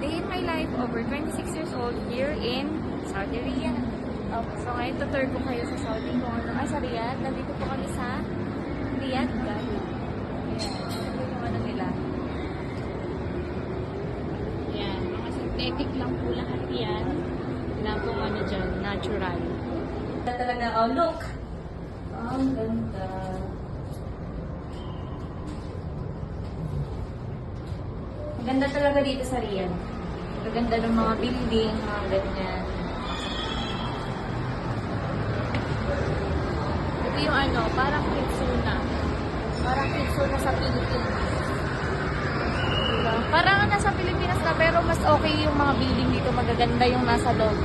day in my life, over 26 years old, here in Saudi Riyadh. So ngayon tutur ko kayo sa Saudi kung ano. Sa Riyadh. Nandito po kami sa Riyadh Gulf. Ayan. Ito yung ano nila. Ayan. Mga synthetic lang po lahat yan. Wala pong ano dyan. Natural. Talaga, oh look! Oh, ang ganda. Ang ganda talaga dito sa Riyadh. Ang ganda ng mga building, mga ganyan. Ito yung ano, parang kitsuna. Parang kitsuna sa Pilipinas. Diba? Parang nasa Pilipinas na, pero mas okay yung mga building dito. Magaganda yung nasa loob.